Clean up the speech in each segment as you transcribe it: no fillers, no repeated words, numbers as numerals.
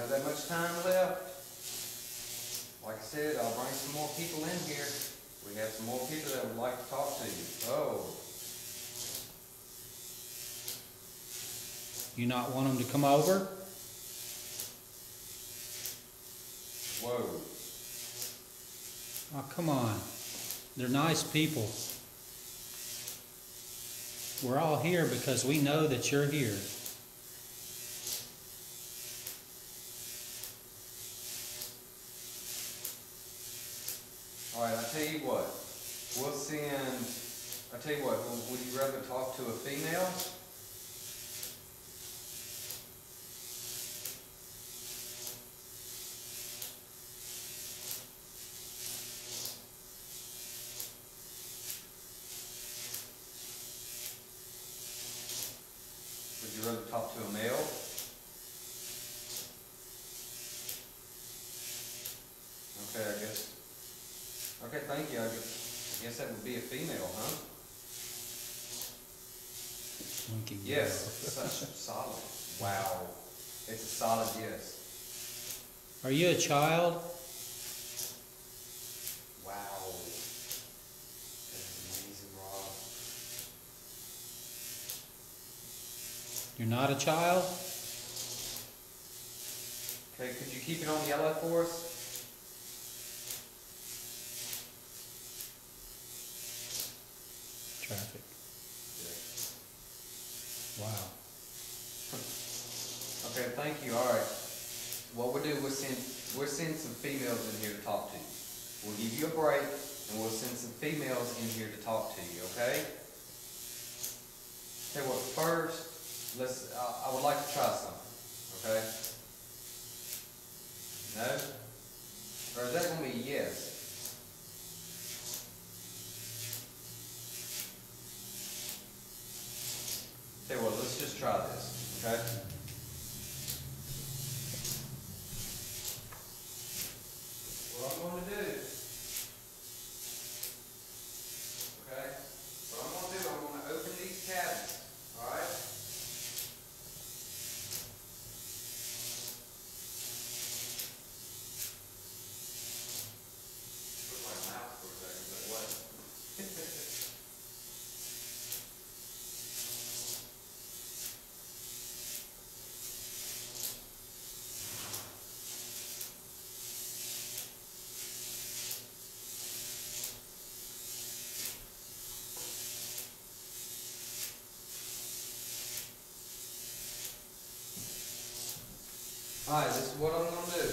Not that much time left. Like I said, I'll bring some more people in here. We have some more people that would like to talk to you. Oh. You not want them to come over? Whoa. Oh, come on. They're nice people. We're all here because we know that you're here. All right, I tell you what. We'll send, I tell you what, would you rather talk to a female? Would you rather talk to a male? Okay, I guess. Okay, thank you. I guess that would be a female, huh? Winking. Yes, such solid. Wow. It's a solid yes. Are you a child? Wow. That's amazing, Rob. You're not a child? Okay, could you keep it on yellow for us? Traffic. Yeah. Wow. Okay, thank you. All right. What we'll do, we'll send some females in here to talk to you. We'll give you a break, and we'll send some females in here to talk to you. Okay? Okay. Well, first, I would like to try something. Okay? No? Or is that going to be a yes? Okay, well, let's just try this, okay? What I'm going to do, okay? What I'm going to do, I'm going to open these cabinets, all right? Put my mouth for a second, but what? Alright, this is what I'm going to do.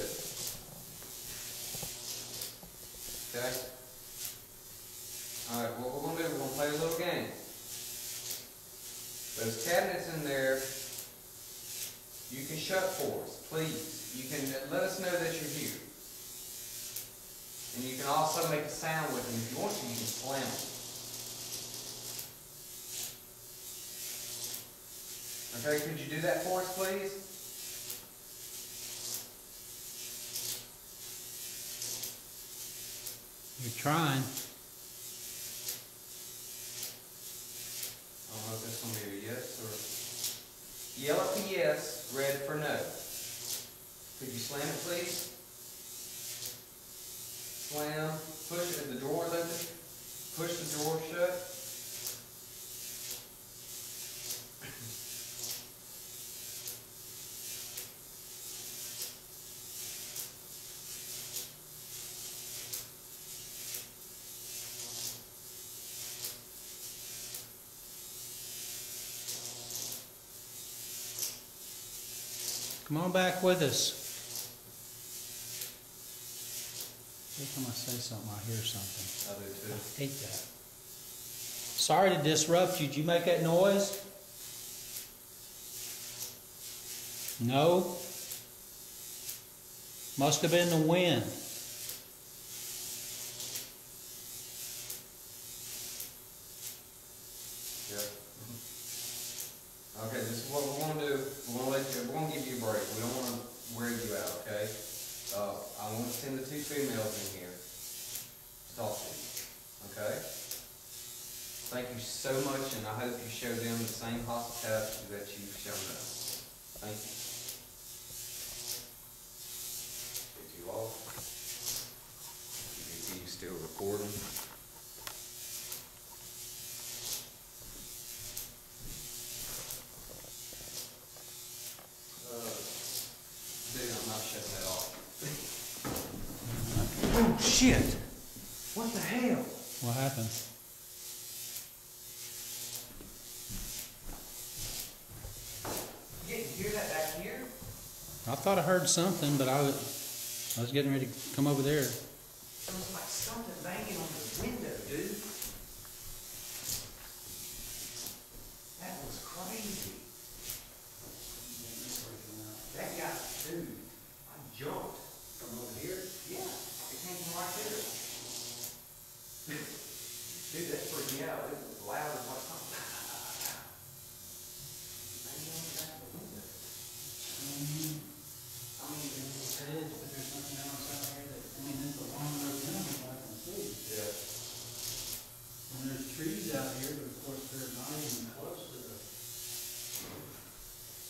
Okay? Alright, what we're going to do, we're going to play a little game. Those cabinets in there, you can shut for us, please. You can let us know that you're here. And you can also make a sound with them. If you want to, you can slam them. Okay, could you do that for us, please? You're trying. I don't know if that's going to be a yes or... Yellow for yes, red for no. Could you slam it, please? Slam. Push it. The drawer's open. Push the drawer shut. Come on back with us. Every time I say something, I hear something. I do too. I hate that. Sorry to disrupt you. Did you make that noise? No? Must have been the wind. Yeah. Okay, this is what we're going to do. We're going to give you a break. We don't want to wear you out, okay? I want to send the two females in here to talk to you, okay? Thank you so much, and I hope you show them the same hospitality that you've shown us. Thank you. you off. You still recording? Dude, I'm not shutting that off. Oh, shit! What the hell? What happened? You hear that back here? I thought I heard something, but I was getting ready to come over there. It was like something banging on the window, dude. That was crazy. That guy, dude, I jumped. From over here? Yeah, it came from right there. Dude, that freaked me out. It was loud as like something. Banging on the back of the window. I mean, It is, but there's something else out here that, I mean, it's a long road down, I can see. yeah. And there's trees out here, but of course they're not even close to the.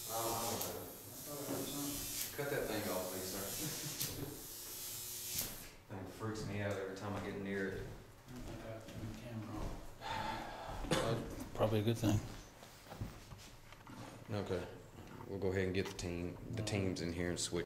I don't know. I thought I heard something. Cut that thing off, please, sir. Thing freaks me out every time I get near it. I think I turned the camera off. Probably a good thing. Okay. We'll go ahead and get the teams in here and switch.